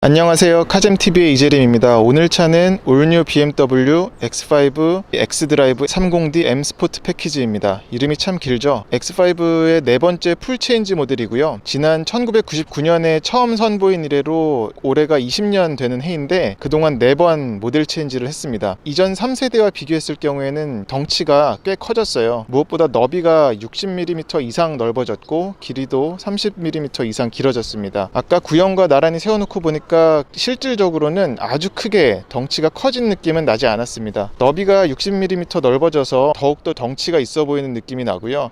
안녕하세요. 카잼TV의 이재림입니다. 오늘 차는 올뉴 BMW X5 X드라이브 30D M 스포트 패키지입니다. 이름이 참 길죠? X5의 네 번째 풀체인지 모델이고요. 지난 1999년에 처음 선보인 이래로 올해가 20년 되는 해인데 그동안 4번 모델 체인지를 했습니다. 이전 3세대와 비교했을 경우에는 덩치가 꽤 커졌어요. 무엇보다 너비가 60mm 이상 넓어졌고 길이도 30mm 이상 길어졌습니다. 아까 구형과 나란히 세워놓고 보니까 실질적으로는 아주 크게 덩치가 커진 느낌은 나지 않았습니다. 너비가 60mm 넓어져서 더욱더 덩치가 있어 보이는 느낌이 나고요.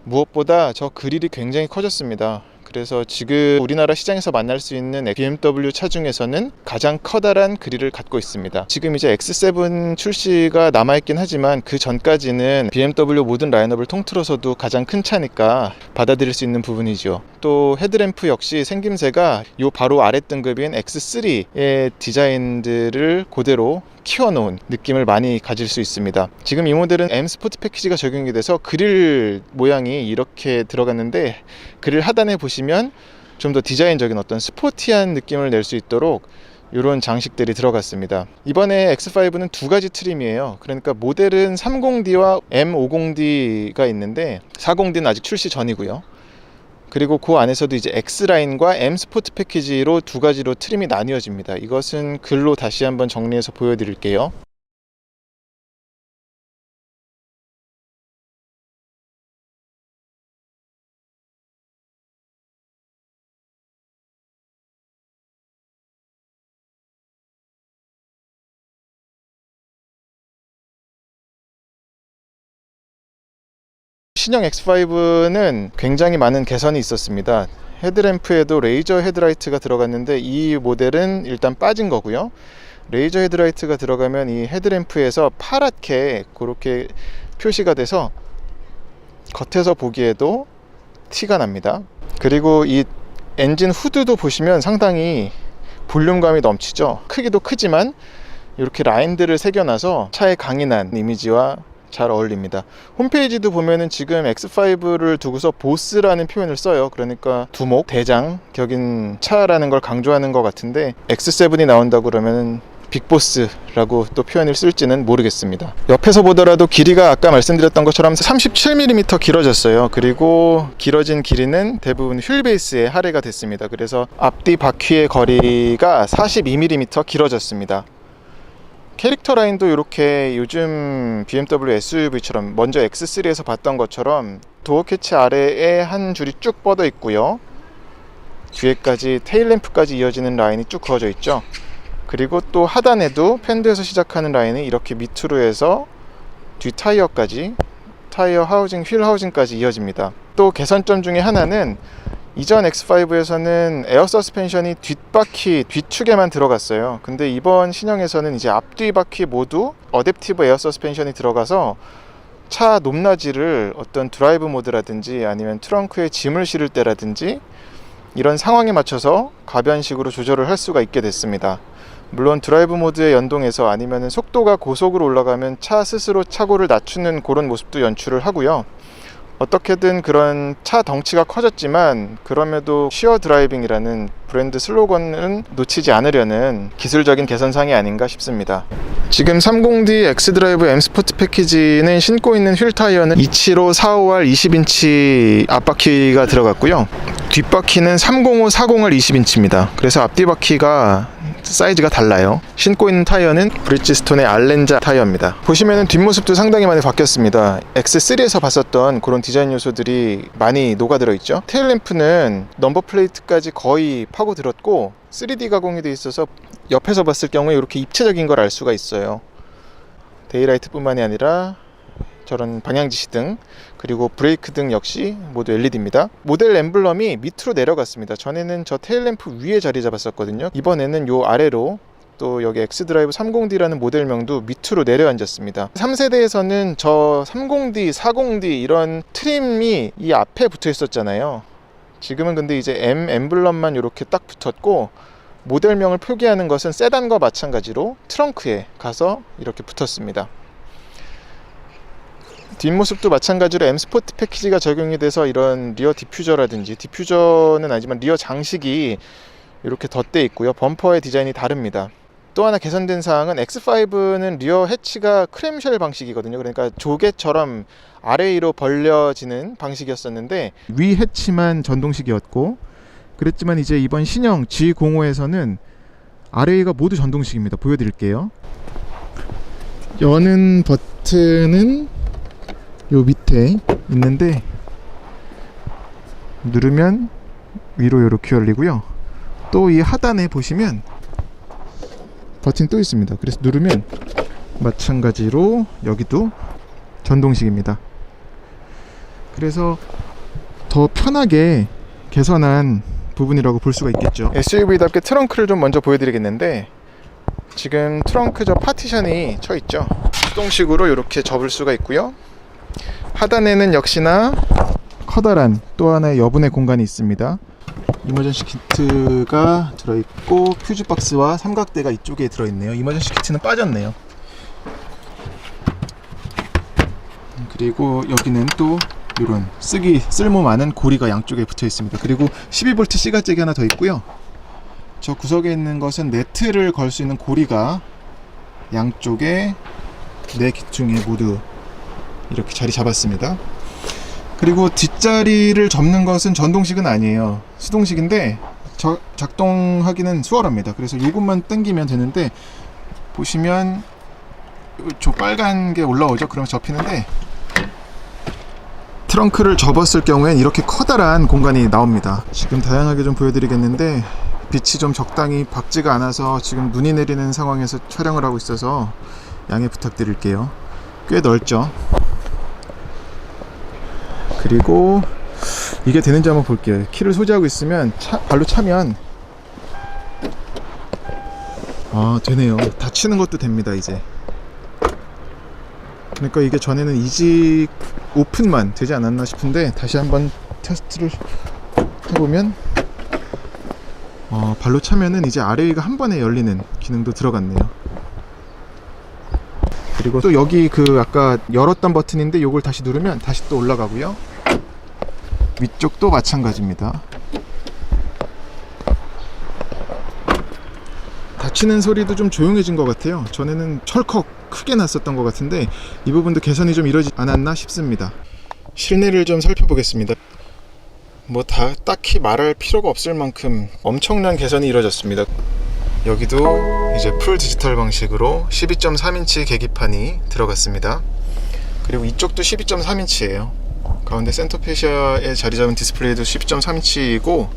무엇보다 저 그릴이 굉장히 커졌습니다. 그래서 지금 우리나라 시장에서 만날 수 있는 BMW 차 중에서는 가장 커다란 그릴을 갖고 있습니다. 지금 이제 X7 출시가 남아있긴 하지만 그 전까지는 BMW 모든 라인업을 통틀어서도 가장 큰 차니까 받아들일 수 있는 부분이죠. 또 헤드램프 역시 생김새가 요 바로 아래 등급인 X3의 디자인들을 그대로 키워놓은 느낌을 많이 가질 수 있습니다. 지금 이 모델은 M 스포트 패키지가 적용이 돼서 그릴 모양이 이렇게 들어갔는데 그릴 하단에 보시면 좀 더 디자인적인 어떤 스포티한 느낌을 낼 수 있도록 이런 장식들이 들어갔습니다. 이번에 X5는 두 가지 트림이에요. 그러니까 모델은 30D와 M50D가 있는데 40D는 아직 출시 전이고요. 그리고 그 안에서도 이제 X라인과 M 스포트 패키지로 두 가지로 트림이 나뉘어집니다. 이것은 글로 다시 한번 정리해서 보여드릴게요. 신형 X5는 굉장히 많은 개선이 있었습니다. 헤드램프에도 레이저 헤드라이트가 들어갔는데 이 모델은 일단 빠진 거고요. 레이저 헤드라이트가 들어가면 이 헤드램프에서 파랗게 그렇게 표시가 돼서 겉에서 보기에도 티가 납니다. 그리고 이 엔진 후드도 보시면 상당히 볼륨감이 넘치죠. 크기도 크지만 이렇게 라인들을 새겨놔서 차의 강인한 이미지와 잘 어울립니다. 홈페이지도 보면은 지금 X5를 두고서 보스라는 표현을 써요. 그러니까 두목, 대장 격인 차라는 걸 강조하는 것 같은데 X7이 나온다고 그러면은 빅보스라고 또 표현을 쓸지는 모르겠습니다. 옆에서 보더라도 길이가 아까 말씀드렸던 것처럼 37mm 길어졌어요. 그리고 길어진 길이는 대부분 휠베이스에 할애가 됐습니다. 그래서 앞뒤 바퀴의 거리가 42mm 길어졌습니다. 캐릭터 라인도 이렇게 요즘 BMW SUV처럼 먼저 X3에서 봤던 것처럼 도어 캐치 아래에 한 줄이 쭉 뻗어 있고요. 뒤에까지 테일램프까지 이어지는 라인이 쭉 그어져 있죠. 그리고 또 하단에도 팬드에서 시작하는 라인이 이렇게 밑으로 해서 뒤 타이어까지, 타이어 하우징, 휠 하우징까지 이어집니다. 또 개선점 중에 하나는 이전 X5에서는 에어 서스펜션이 뒷바퀴 뒤축에만 들어갔어요. 근데 이번 신형에서는 이제 앞뒤 바퀴 모두 어댑티브 에어 서스펜션이 들어가서 차 높낮이를 어떤 드라이브 모드라든지 아니면 트렁크에 짐을 실을 때라든지 이런 상황에 맞춰서 가변식으로 조절을 할 수가 있게 됐습니다. 물론 드라이브 모드에 연동해서 아니면 속도가 고속으로 올라가면 차 스스로 차고를 낮추는 그런 모습도 연출을 하고요. 어떻게든 그런 차 덩치가 커졌지만 그럼에도 쉬어 드라이빙이라는 브랜드 슬로건은 놓치지 않으려는 기술적인 개선상이 아닌가 싶습니다. 지금 30D X드라이브 M 스포트 패키지는 신고 있는 휠 타이어는 275 450R 20인치 앞바퀴가 들어갔고요. 뒷바퀴는 305 40R 20인치입니다. 그래서 앞뒤 바퀴가 사이즈가 달라요. 신고 있는 타이어는 브리지스톤의 알렌자 타이어입니다. 보시면은 뒷모습도 상당히 많이 바뀌었습니다. X3에서 봤었던 그런 디자인 요소들이 많이 녹아들어 있죠. 테일램프는 넘버 플레이트까지 거의 파고들었고 3D 가공이 되어 있어서 옆에서 봤을 경우에 이렇게 입체적인 걸 알 수가 있어요. 데이라이트 뿐만이 아니라 저런 방향지시 등 그리고 브레이크 등 역시 모두 LED입니다. 모델 엠블럼이 밑으로 내려갔습니다. 전에는 저 테일램프 위에 자리 잡았었거든요. 이번에는 요 아래로 또 여기 X드라이브 30D라는 모델명도 밑으로 내려앉았습니다. 3세대에서는 저 30D, 40D 이런 트림이 이 앞에 붙어 있었잖아요. 지금은 근데 이제 M 엠블럼만 이렇게 딱 붙었고 모델명을 표기하는 것은 세단과 마찬가지로 트렁크에 가서 이렇게 붙었습니다. 뒷모습도 마찬가지로 M 스포트 패키지가 적용이 돼서 이런 리어 디퓨저라든지, 디퓨저는 아니지만 리어 장식이 이렇게 덧대 있고요. 범퍼의 디자인이 다릅니다. 또 하나 개선된 사항은 X5는 리어 해치가 크램쉘 방식이거든요. 그러니까 조개처럼 아래 위로 벌려지는 방식이었었는데 위 해치만 전동식이었고, 그랬지만 이제 이번 신형 G05에서는 아래 위가 모두 전동식입니다. 보여드릴게요. 여는 버튼은 요 밑에 있는데 누르면 위로 이렇게 열리고요. 또 이 하단에 보시면 버튼이 또 있습니다. 그래서 누르면 마찬가지로 여기도 전동식입니다. 그래서 더 편하게 개선한 부분이라고 볼 수가 있겠죠. SUV답게 트렁크를 좀 먼저 보여드리겠는데, 지금 트렁크 저 파티션이 쳐 있죠. 수동식으로 이렇게 접을 수가 있고요. 하단에는 역시나 커다란 또 하나의 여분의 공간이 있습니다. 이머전시 키트가 들어있고 퓨즈 박스와 삼각대가 이쪽에 들어있네요. 이머전시 키트는 빠졌네요. 그리고 여기는 또 이런 쓸모 많은 고리가 양쪽에 붙어 있습니다. 그리고 12V C가잭이 하나 더 있고요. 저 구석에 있는 것은 네트를 걸 수 있는 고리가 양쪽에 네 기둥에 모두 이렇게 자리 잡았습니다. 그리고 뒷자리를 접는 것은 전동식은 아니에요. 수동식인데 작동하기는 수월합니다. 그래서 이것만 당기면 되는데, 보시면 저 빨간 게 올라오죠. 그러면 접히는데, 트렁크를 접었을 경우엔 이렇게 커다란 공간이 나옵니다. 지금 다양하게 좀 보여드리겠는데, 빛이 좀 적당히 밝지가 않아서 지금 눈이 내리는 상황에서 촬영을 하고 있어서 양해 부탁드릴게요. 꽤 넓죠. 그리고 이게 되는지 한번 볼게요. 키를 소지하고 있으면 발로 차면 되네요. 닫히는 것도 됩니다. 이제 그러니까 이게 전에는 이지 오픈만 되지 않았나 싶은데, 다시 한번 테스트를 해보면 발로 차면은 이제 아래 위가 한 번에 열리는 기능도 들어갔네요. 그리고 또 여기 아까 열었던 버튼인데 요걸 다시 누르면 다시 또 올라가고요. 위쪽도 마찬가지입니다. 닫히는 소리도 좀 조용해진 것 같아요. 전에는 철컥 크게 났었던 것 같은데 이 부분도 개선이 좀 이루어지지 않았나 싶습니다. 실내를 좀 살펴보겠습니다. 딱히 말할 필요가 없을 만큼 엄청난 개선이 이루어졌습니다. 여기도 이제 풀 디지털 방식으로 12.3인치 계기판이 들어갔습니다. 그리고 이쪽도 12.3인치예요. 가운데 센터페시아에 자리 잡은 디스플레이도 12.3인치이고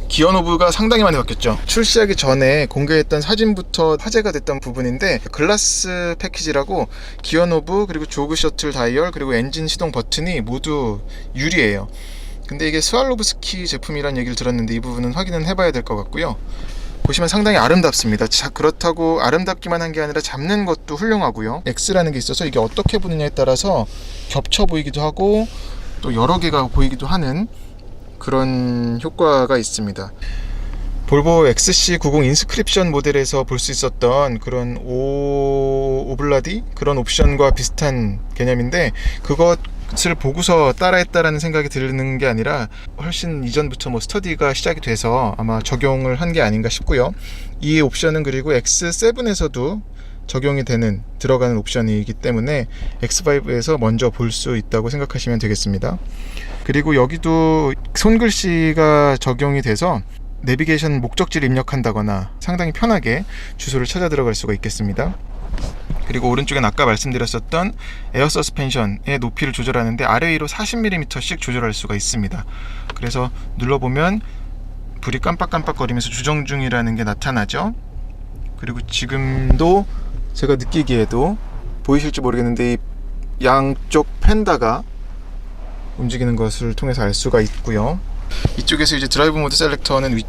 기어 노브가 상당히 많이 바뀌었죠. 출시하기 전에 공개했던 사진부터 화제가 됐던 부분인데, 글라스 패키지라고 기어 노브, 그리고 조그 셔틀 다이얼, 그리고 엔진 시동 버튼이 모두 유리예요. 근데 이게 스왈로브스키 제품이란 얘기를 들었는데 이 부분은 확인은 해봐야 될 것 같고요. 보시면 상당히 아름답습니다. 그렇다고 아름답기만 한 게 아니라 잡는 것도 훌륭하고요. X라는 게 있어서 이게 어떻게 보느냐에 따라서 겹쳐 보이기도 하고 또 여러 개가 보이기도 하는 그런 효과가 있습니다. 볼보 XC90 인스크립션 모델에서 볼 수 있었던 그런 오블라디 그런 옵션과 비슷한 개념인데, 그것을 보고서 따라했다라는 생각이 드는 게 아니라 훨씬 이전부터 스터디가 시작이 돼서 아마 적용을 한 게 아닌가 싶고요. 이 옵션은 그리고 X7에서도 적용이 되는 들어가는 옵션이기 때문에 X5에서 먼저 볼 수 있다고 생각하시면 되겠습니다. 그리고 여기도 손글씨가 적용이 돼서 내비게이션 목적지를 입력한다거나 상당히 편하게 주소를 찾아 들어갈 수가 있겠습니다. 그리고 오른쪽엔 아까 말씀드렸었던 에어 서스펜션의 높이를 조절하는데 아래 위로 40mm씩 조절할 수가 있습니다. 그래서 눌러보면 불이 깜빡깜빡거리면서 조정 중이라는 게 나타나죠. 그리고 지금도 제가 느끼기에도 보이실지 모르겠는데 이 양쪽 펜다가 움직이는 것을 통해서 알 수가 있고요. 이쪽에서 이제 드라이브 모드 셀렉터는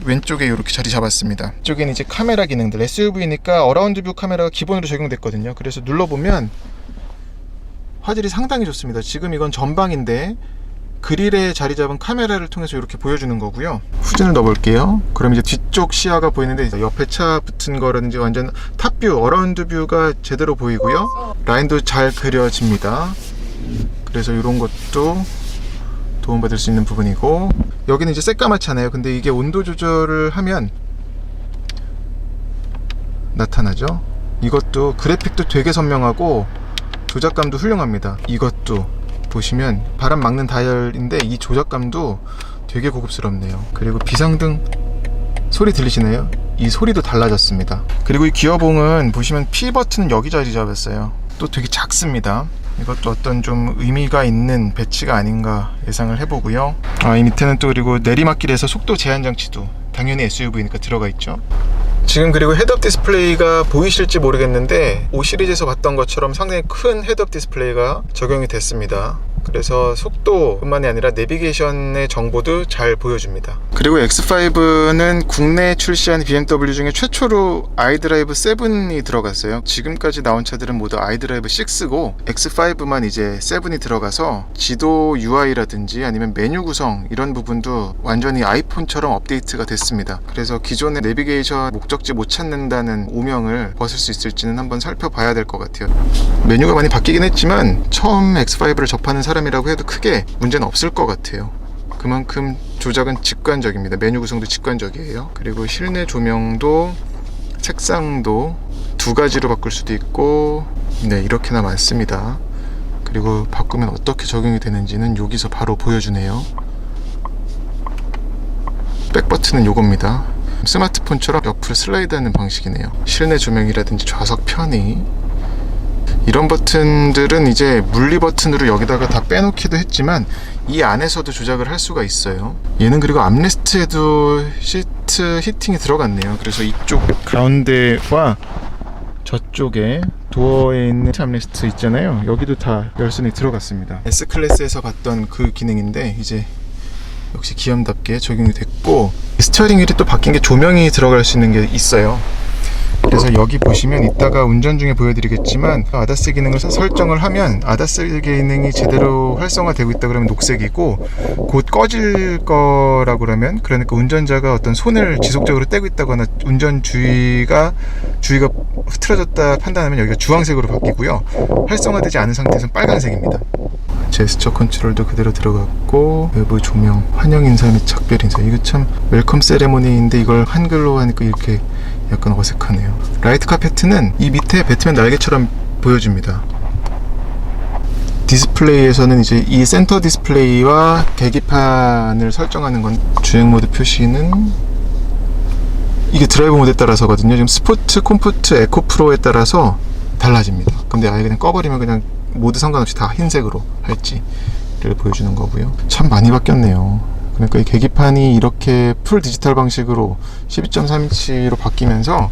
왼쪽에 이렇게 자리 잡았습니다. 이쪽에는 이제 카메라 기능들, SUV니까 어라운드 뷰 카메라가 기본으로 적용됐거든요. 그래서 눌러보면 화질이 상당히 좋습니다. 지금 이건 전방인데 그릴에 자리 잡은 카메라를 통해서 이렇게 보여주는 거고요. 후진을 넣어볼게요. 그럼 이제 뒤쪽 시야가 보이는데 옆에 차 붙은 거라든지 완전 탑뷰, 어라운드 뷰가 제대로 보이고요. 라인도 잘 그려집니다. 그래서 이런 것도 도움받을 수 있는 부분이고, 여기는 이제 새까맣잖아요. 근데 이게 온도 조절을 하면 나타나죠. 이것도 그래픽도 되게 선명하고 조작감도 훌륭합니다. 이것도 보시면 바람 막는 다이얼인데 이 조작감도 되게 고급스럽네요. 그리고 비상등 소리 들리시나요? 이 소리도 달라졌습니다. 그리고 이 기어봉은 보시면 P 버튼은 여기 자리 잡았어요. 또 되게 작습니다. 이것도 어떤 좀 의미가 있는 배치가 아닌가 예상을 해보고요. 이 밑에는 또 그리고 내리막길에서 속도 제한 장치도 당연히 SUV니까 들어가 있죠. 지금 그리고 헤드업 디스플레이가 보이실지 모르겠는데 5 시리즈에서 봤던 것처럼 상당히 큰 헤드업 디스플레이가 적용이 됐습니다. 그래서 속도뿐만이 아니라 내비게이션의 정보도 잘 보여줍니다. 그리고 X5는 국내에 출시한 BMW 중에 최초로 iDrive 7이 들어갔어요. 지금까지 나온 차들은 모두 iDrive 6고 X5만 이제 7이 들어가서 지도 UI라든지 아니면 메뉴 구성 이런 부분도 완전히 아이폰처럼 업데이트가 됐습니다. 그래서 기존의 내비게이션 목적지 못 찾는다는 오명을 벗을 수 있을지는 한번 살펴봐야 될 것 같아요. 메뉴가 많이 바뀌긴 했지만 처음 X5를 접하는 사람이라고 해도 크게 문제는 없을 것 같아요. 그만큼 조작은 직관적입니다. 메뉴 구성도 직관적이에요. 그리고 실내 조명도 색상도 두 가지로 바꿀 수도 있고, 네, 이렇게나 많습니다. 그리고 바꾸면 어떻게 적용이 되는지는 여기서 바로 보여주네요. 백 버튼은 요겁니다. 스마트폰처럼 옆으로 슬라이드하는 방식이네요. 실내 조명이라든지 좌석 편의, 이런 버튼들은 이제 물리 버튼으로 여기다가 다 빼놓기도 했지만 이 안에서도 조작을 할 수가 있어요. 얘는 그리고 암레스트에도 시트 히팅이 들어갔네요. 그래서 이쪽 가운데와 저쪽에 도어에 있는 암레스트 있잖아요. 여기도 다 열선이 들어갔습니다. S클래스에서 봤던 그 기능인데 이제 역시 기암답게 적용이 됐고, 스티어링 휠이 또 바뀐 게 조명이 들어갈 수 있는 게 있어요. 그래서 여기 보시면 이따가 운전 중에 보여드리겠지만 ADAS 기능을 설정을 하면 ADAS 기능이 제대로 활성화되고 있다 그러면 녹색이고, 곧 꺼질 거라고 그러면, 그러니까 운전자가 어떤 손을 지속적으로 떼고 있다거나 운전 주의가 흐트러졌다 판단하면 여기가 주황색으로 바뀌고요. 활성화되지 않은 상태에서는 빨간색입니다. 제스처 컨트롤도 그대로 들어갔고, 외부 조명, 환영 인사 및 작별 인사, 이거 참 웰컴 세레모니인데 이걸 한글로 하니까 이렇게 약간 어색하네요. 라이트 카페트는 이 밑에 배트맨 날개처럼 보여줍니다. 디스플레이에서는 이제 이 센터 디스플레이와 계기판을 설정하는 건, 주행 모드 표시는 이게 드라이브 모드에 따라서거든요. 지금 스포츠, 콤포트, 에코 프로에 따라서 달라집니다. 근데 아예 그냥 꺼버리면 그냥 모드 상관없이 다 흰색으로 할지를 보여주는 거고요. 참 많이 바뀌었네요. 그러니까 이 계기판이 이렇게 풀 디지털 방식으로 12.3인치로 바뀌면서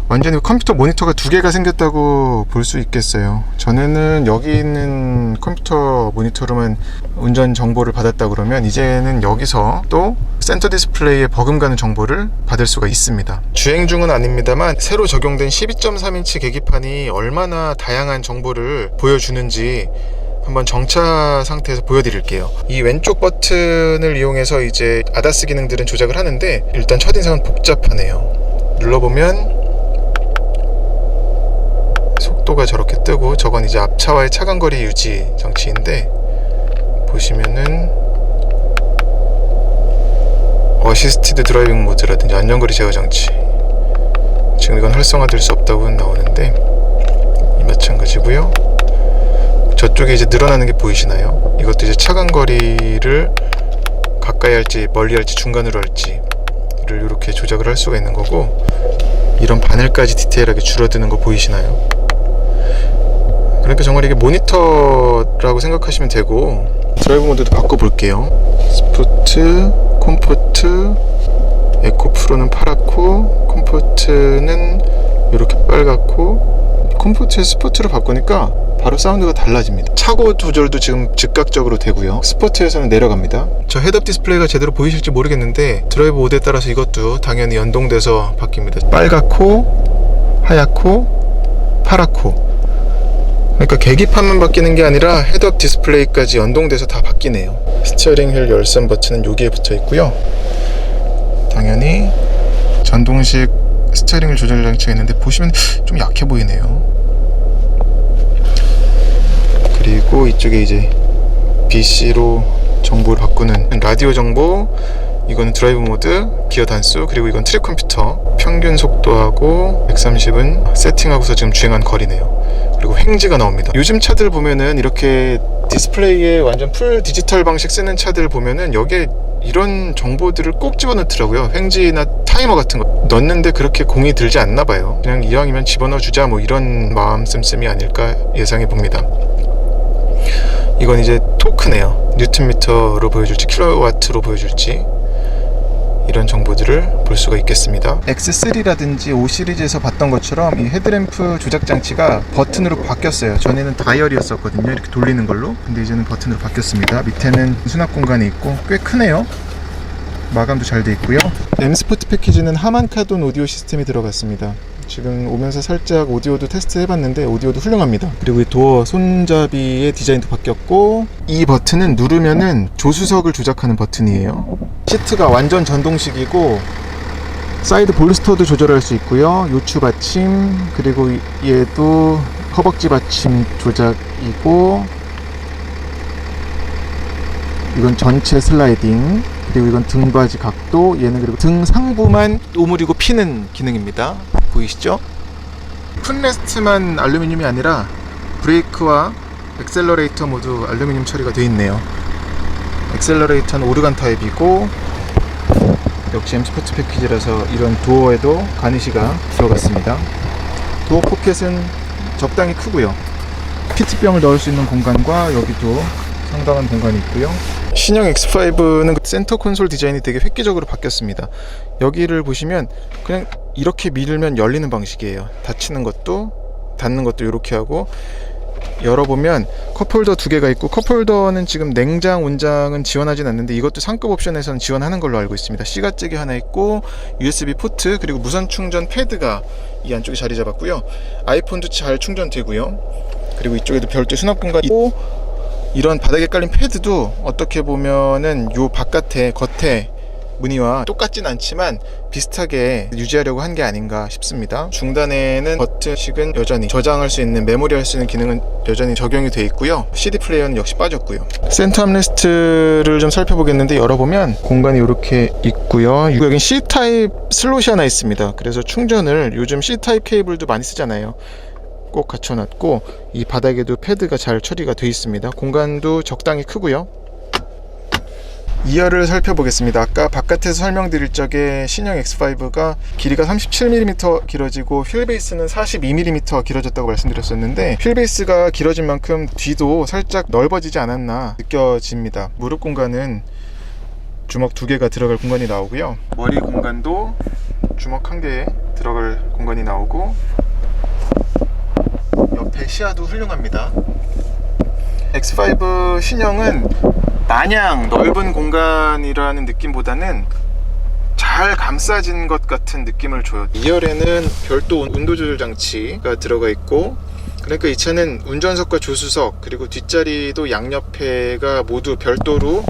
완전히 컴퓨터 모니터가 두 개가 생겼다고 볼 수 있겠어요. 전에는 여기 있는 컴퓨터 모니터로만 운전 정보를 받았다 그러면 이제는 여기서 또 센터 디스플레이에 버금가는 정보를 받을 수가 있습니다. 주행 중은 아닙니다만 새로 적용된 12.3인치 계기판이 얼마나 다양한 정보를 보여주는지 한번 정차 상태에서 보여드릴게요. 이 왼쪽 버튼을 이용해서 이제 ADAS 기능들은 조작을 하는데 일단 첫인상은 복잡하네요. 눌러보면 속도가 저렇게 뜨고, 저건 이제 앞차와의 차간거리 유지 장치인데 보시면은 어시스티드 드라이빙 모드라든지 안전거리 제어 장치, 지금 이건 활성화될 수 없다고 나오는데 마찬가지고요. 저쪽에 이제 늘어나는 게 보이시나요? 이것도 이제 차간거리를 가까이 할지 멀리 할지 중간으로 할지를 이렇게 조작을 할 수가 있는 거고, 이런 바늘까지 디테일하게 줄어드는 거 보이시나요? 그러니까 정말 이게 모니터라고 생각하시면 되고, 드라이브 모드도 바꿔볼게요. 스포츠, 콤포트, 에코 프로는 파랗고, 콤포트는 이렇게 빨갛고, 콤포트에서 스포츠로 바꾸니까 바로 사운드가 달라집니다. 차고 조절도 지금 즉각적으로 되고요. 스포츠에서는 내려갑니다. 저 헤드업 디스플레이가 제대로 보이실지 모르겠는데 드라이브 모드에 따라서 이것도 당연히 연동돼서 바뀝니다. 빨갛고 하얗고 파랗고, 그러니까 계기판만 바뀌는 게 아니라 헤드업 디스플레이까지 연동돼서 다 바뀌네요. 스티어링 휠 열선 버튼은 여기에 붙어 있고요. 당연히 전동식 스티어링 휠 조절 장치가 있는데 보시면 좀 약해 보이네요. 그리고 이쪽에 이제 BC로 정보를 바꾸는 라디오 정보, 이건 드라이브 모드, 기어 단수, 그리고 이건 트랙 컴퓨터, 평균 속도하고 130은 세팅하고서 지금 주행한 거리네요. 그리고 횡지가 나옵니다. 요즘 차들 보면은 이렇게 디스플레이에 완전 풀 디지털 방식 쓰는 차들 보면은 여기에 이런 정보들을 꼭 집어넣더라고요. 횡지나 타이머 같은 거 넣는데 그렇게 공이 들지 않나 봐요. 그냥 이왕이면 집어넣어 주자 뭐 이런 마음 씀씀이 아닐까 예상해 봅니다. 이건 이제 토크네요. 뉴턴미터로 보여줄지 킬로와트로 보여줄지 이런 정보들을 볼 수가 있겠습니다. X3라든지 5 시리즈에서 봤던 것처럼 이 헤드램프 조작 장치가 버튼으로 바뀌었어요. 전에는 다이얼이었었거든요. 이렇게 돌리는 걸로. 근데 이제는 버튼으로 바뀌었습니다. 밑에는 수납 공간이 있고 꽤 크네요. 마감도 잘 돼 있고요. M 스포트 패키지는 하만카돈 오디오 시스템이 들어갔습니다. 지금 오면서 살짝 오디오도 테스트 해봤는데 오디오도 훌륭합니다. 그리고 이 도어 손잡이의 디자인도 바뀌었고, 이 버튼은 누르면은 조수석을 조작하는 버튼이에요. 시트가 완전 전동식이고 사이드 볼스터도 조절할 수 있고요. 요추 받침, 그리고 얘도 허벅지 받침 조작이고, 이건 전체 슬라이딩, 그리고 이건 등받이 각도, 얘는 그리고 등 상부만 오므리고 피는 기능입니다. 보이시죠? 풋레스트만 알루미늄이 아니라 브레이크와 액셀러레이터 모두 알루미늄 처리가 되어 있네요. 액셀러레이터는 오르간 타입이고, 역시 M 스포츠 패키지라서 이런 도어에도 가니쉬가 들어갔습니다. 도어 포켓은 적당히 크고요. 피트병을 넣을 수 있는 공간과 여기도 상당한 공간이 있고요. 신형 X5는 센터 콘솔 디자인이 되게 획기적으로 바뀌었습니다. 여기를 보시면 그냥 이렇게 밀면 열리는 방식이에요. 닫히는 것도 닫는 것도 이렇게 하고, 열어보면 컵홀더 2개가 있고, 컵홀더는 지금 냉장, 온장은 지원하진 않는데 이것도 상급 옵션에서는 지원하는 걸로 알고 있습니다. C가잭이 하나 있고, USB 포트, 그리고 무선 충전 패드가 이 안쪽에 자리 잡았고요. 아이폰도 잘 충전되고요. 그리고 이쪽에도 별도의 수납 공간이 있고, 이런 바닥에 깔린 패드도 어떻게 보면은 요 바깥에 겉에 무늬와 똑같진 않지만 비슷하게 유지하려고 한 게 아닌가 싶습니다. 중단에는 버튼식은 여전히 저장할 수 있는, 메모리 할 수 있는 기능은 여전히 적용이 되어 있고요. CD 플레이어는 역시 빠졌고요. 센터 암레스트를 좀 살펴보겠는데, 열어보면 공간이 이렇게 있고요. 여긴 C타입 슬롯이 하나 있습니다. 그래서 충전을, 요즘 C타입 케이블도 많이 쓰잖아요. 꼭 갖춰놨고, 이 바닥에도 패드가 잘 처리가 되어 있습니다. 공간도 적당히 크고요. 2열을 살펴보겠습니다. 아까 바깥에서 설명드릴 적에 신형 X5가 길이가 37mm 길어지고 휠베이스는 42mm 길어졌다고 말씀드렸었는데, 휠베이스가 길어진 만큼 뒤도 살짝 넓어지지 않았나 느껴집니다. 무릎 공간은 주먹 2개가 들어갈 공간이 나오고요. 머리 공간도 주먹 1개 들어갈 공간이 나오고, 옆에 시야도 훌륭합니다. X5 신형은 마냥 넓은 공간이라는 느낌보다는 잘 감싸진 것 같은 느낌을 줘요. 2열에는 별도 온도 조절 장치가 들어가 있고, 그러니까 이 차는 운전석과 조수석, 그리고 뒷자리도 양옆에가 모두 별도로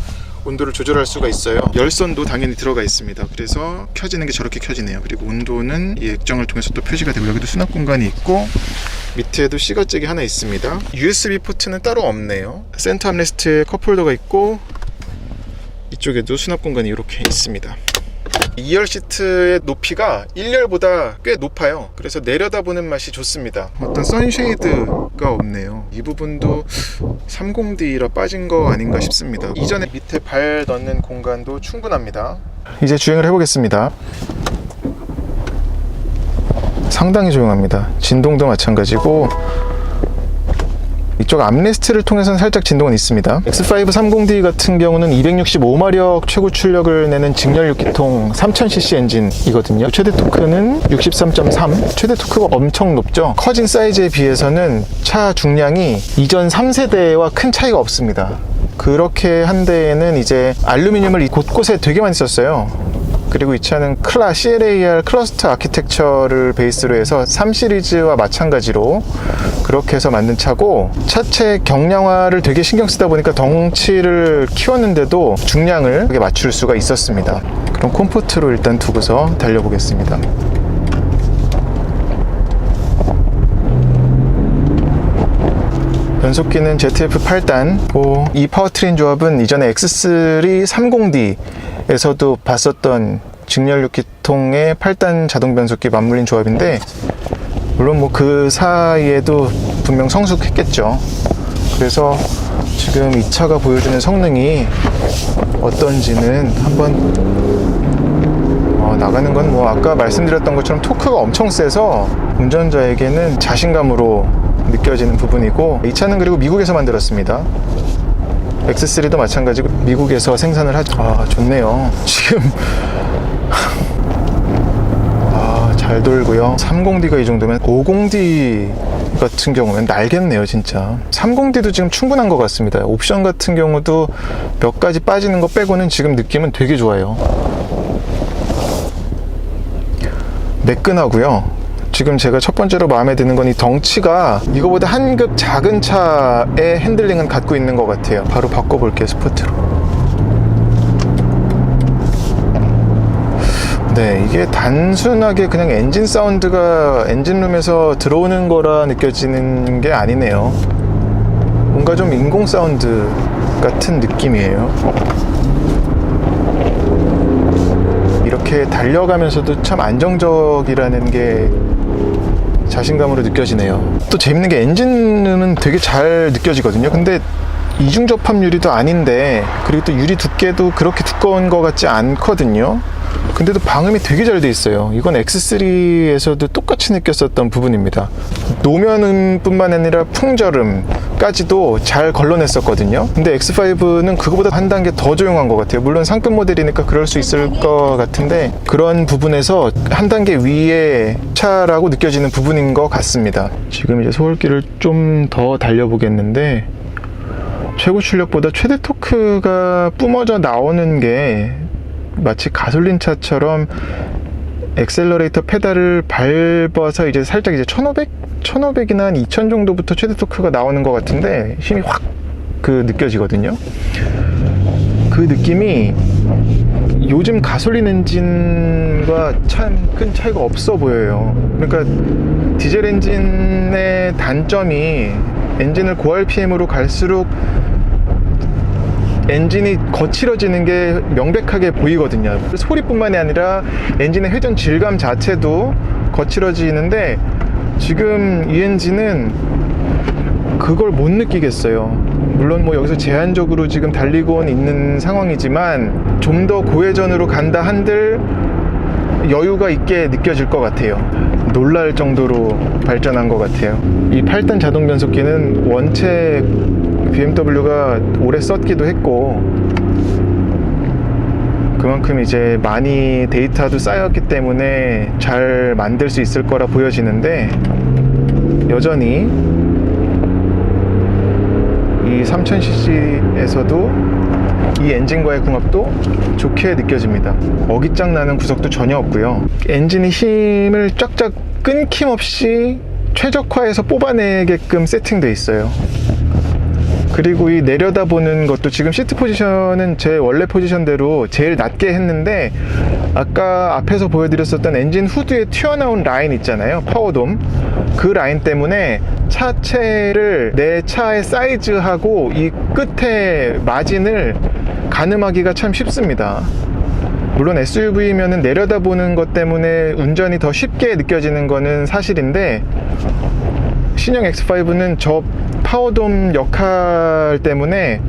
온도를 조절할 수가 있어요. 열선도 당연히 들어가 있습니다. 그래서 켜지는 게 저렇게 켜지네요. 그리고 온도는 이 액정을 통해서 또 표시가 되고, 여기도 수납 공간이 있고, 밑에도 C가잭이 하나 있습니다. USB 포트는 따로 없네요. 센터 암레스트에 컵홀더가 있고, 이쪽에도 수납 공간이 이렇게 있습니다. 2열 시트의 높이가 1열보다 꽤 높아요. 그래서 내려다보는 맛이 좋습니다. 어떤 선쉐이드가 없네요. 이 부분도 30D라 빠진 거 아닌가 싶습니다. 이전에 밑에 발 넣는 공간도 충분합니다. 이제 주행을 해보겠습니다. 상당히 조용합니다. 진동도 마찬가지고, 이쪽 암레스트를 통해서는 살짝 진동은 있습니다. X5 30D 같은 경우는 265마력 최고 출력을 내는 직렬 6기통 3000cc 엔진이거든요. 최대 토크는 63.3. 최대 토크가 엄청 높죠. 커진 사이즈에 비해서는 차 중량이 이전 3세대와 큰 차이가 없습니다. 그렇게 한 데에는 이제 알루미늄을 곳곳에 되게 많이 썼어요. 그리고 이 차는 CLAR 클러스터 아키텍처를 베이스로 해서 3시리즈와 마찬가지로 그렇게 해서 만든 차고, 차체 경량화를 되게 신경 쓰다 보니까 덩치를 키웠는데도 중량을 맞출 수가 있었습니다. 그럼 콤포트로 일단 두고서 달려보겠습니다. 변속기는 ZF 8단, 이 파워트레인 조합은 이전에 X3 30D에서도 봤었던 직렬 6기통의 8단 자동 변속기 맞물린 조합인데, 물론 뭐 그 사이에도 분명 성숙했겠죠. 그래서 지금 이 차가 보여주는 성능이 어떤지는 한번 나가는 건 뭐 아까 말씀드렸던 것처럼 토크가 엄청 세서 운전자에게는 자신감으로 느껴지는 부분이고, 이 차는 그리고 미국에서 만들었습니다. X3도 마찬가지고 미국에서 생산을 하죠. 좋네요. 지금 잘 돌고요. 30D가 이 정도면 50D 같은 경우는 날겠네요, 진짜. 30D도 지금 충분한 것 같습니다. 옵션 같은 경우도 몇 가지 빠지는 거 빼고는 지금 느낌은 되게 좋아요. 매끈하고요. 지금 제가 첫 번째로 마음에 드는 건 이 덩치가 이거보다 한 급 작은 차의 핸들링은 갖고 있는 것 같아요. 바로 바꿔볼게요, 스포트로. 네, 이게 단순하게 그냥 엔진 사운드가 엔진룸에서 들어오는 거라 느껴지는 게 아니네요. 뭔가 좀 인공 사운드 같은 느낌이에요. 이렇게 달려가면서도 참 안정적이라는 게 자신감으로 느껴지네요. 또 재밌는 게 엔진은 되게 잘 느껴지거든요. 근데 이중 접합 유리도 아닌데, 그리고 또 유리 두께도 그렇게 두꺼운 것 같지 않거든요. 근데도 방음이 되게 잘 돼 있어요. 이건 X3에서도 똑같이 느꼈었던 부분입니다. 노면음 뿐만 아니라 풍절음까지도 잘 걸러냈었거든요. 근데 X5는 그거보다 한 단계 더 조용한 것 같아요. 물론 상급 모델이니까 그럴 수 있을 것 같은데, 그런 부분에서 한 단계 위의 차라고 느껴지는 부분인 것 같습니다. 지금 이제 소울길을 좀 더 달려보겠는데, 최고 출력보다 최대 토크가 뿜어져 나오는 게 마치 가솔린 차처럼 엑셀러레이터 페달을 밟아서 이제 살짝 이제 1500이나 한 2000 정도부터 최대 토크가 나오는 것 같은데, 힘이 확 느껴지거든요. 그 느낌이 요즘 가솔린 엔진과 참 큰 차이가 없어 보여요. 그러니까 디젤 엔진의 단점이 엔진을 고RPM으로 갈수록 엔진이 거칠어지는 게 명백하게 보이거든요. 소리뿐만이 아니라 엔진의 회전 질감 자체도 거칠어지는데, 지금 이 엔진은 그걸 못 느끼겠어요. 물론 뭐 여기서 제한적으로 지금 달리고 있는 상황이지만 좀 더 고회전으로 간다 한들 여유가 있게 느껴질 것 같아요. 놀랄 정도로 발전한 것 같아요. 이 8단 자동 변속기는 원체 BMW가 오래 썼기도 했고, 그만큼 이제 많이 데이터도 쌓였기 때문에 잘 만들 수 있을 거라 보여지는데, 여전히 이 3000cc에서도 이 엔진과의 궁합도 좋게 느껴집니다. 어깃장 나는 구석도 전혀 없고요. 엔진이 힘을 쫙쫙 끊김없이 최적화해서 뽑아내게끔 세팅되어 있어요. 그리고 이 내려다보는 것도 지금 시트 포지션은 제 원래 포지션대로 제일 낮게 했는데, 아까 앞에서 보여드렸었던 엔진 후드에 튀어나온 라인 있잖아요, 파워돔. 그 라인 때문에 차체를 내 차의 사이즈하고 이 끝에 마진을 가늠하기가 참 쉽습니다. 물론 SUV면은 내려다보는 것 때문에 운전이 더 쉽게 느껴지는 거는 사실인데, 신형 X5는 저 파워돔 역할 때문에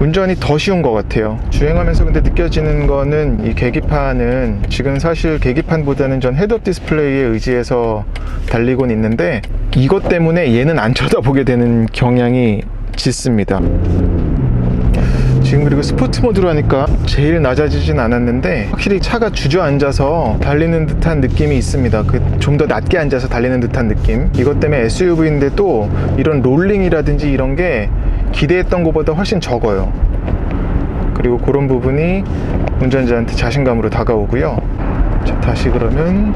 운전이 더 쉬운 것 같아요. 주행하면서 근데 느껴지는 거는, 이 계기판은 지금 사실 계기판보다는 전 헤드업 디스플레이에 의지해서 달리곤 있는데, 이것 때문에 얘는 안 쳐다보게 되는 경향이 짙습니다. 지금 그리고 스포츠 모드로 하니까 제일 낮아지진 않았는데, 확실히 차가 주저앉아서 달리는 듯한 느낌이 있습니다. 좀 더 낮게 앉아서 달리는 듯한 느낌. 이것 때문에 SUV인데 또 이런 롤링이라든지 이런 게 기대했던 것보다 훨씬 적어요. 그리고 그런 부분이 운전자한테 자신감으로 다가오고요. 자, 다시 그러면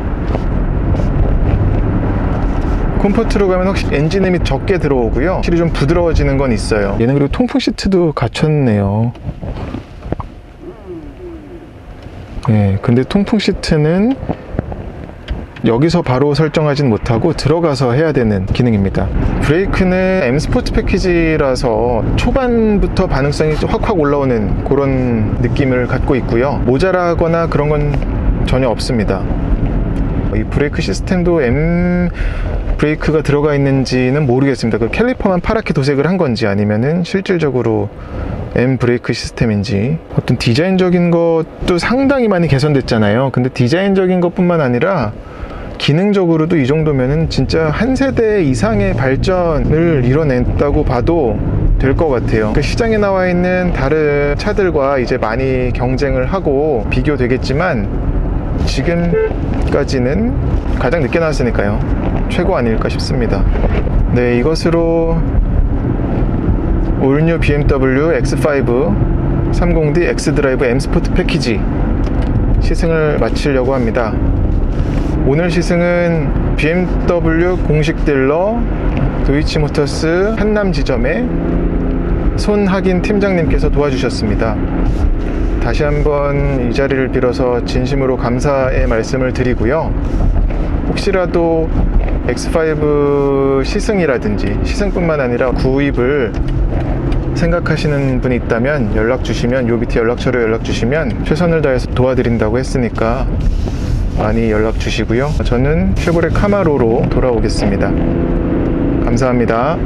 컴포트로 가면 확실히 엔진음이 적게 들어오고요. 확실히 좀 부드러워지는 건 있어요. 얘는 그리고 통풍 시트도 갖췄네요. 네, 근데 통풍 시트는 여기서 바로 설정하진 못하고 들어가서 해야 되는 기능입니다. 브레이크는 M 스포츠 패키지라서 초반부터 반응성이 확확 올라오는 그런 느낌을 갖고 있고요. 모자라거나 그런 건 전혀 없습니다. 이 브레이크 시스템도 M 브레이크가 들어가 있는지는 모르겠습니다. 그 캘리퍼만 파랗게 도색을 한 건지 아니면은 실질적으로 M 브레이크 시스템인지. 어떤 디자인적인 것도 상당히 많이 개선됐잖아요. 근데 디자인적인 것뿐만 아니라 기능적으로도 이 정도면은 진짜 한 세대 이상의 발전을 이뤄냈다고 봐도 될 것 같아요. 그 시장에 나와 있는 다른 차들과 이제 많이 경쟁을 하고 비교되겠지만 지금까지는 가장 늦게 나왔으니까요. 최고 아닐까 싶습니다. 네, 이것으로 올뉴 BMW X5 30D X드라이브 M 스포트 패키지 시승을 마치려고 합니다. 오늘 시승은 BMW 공식 딜러 도이치모터스 한남 지점의 손학인 팀장님께서 도와주셨습니다. 다시 한번 이 자리를 빌어서 진심으로 감사의 말씀을 드리고요. 혹시라도 X5 시승이라든지 시승뿐만 아니라 구입을 생각하시는 분이 있다면 연락 주시면, 요 밑에 연락처로 연락 주시면 최선을 다해서 도와드린다고 했으니까 많이 연락 주시고요. 저는 쉐보레 카마로로 돌아오겠습니다. 감사합니다.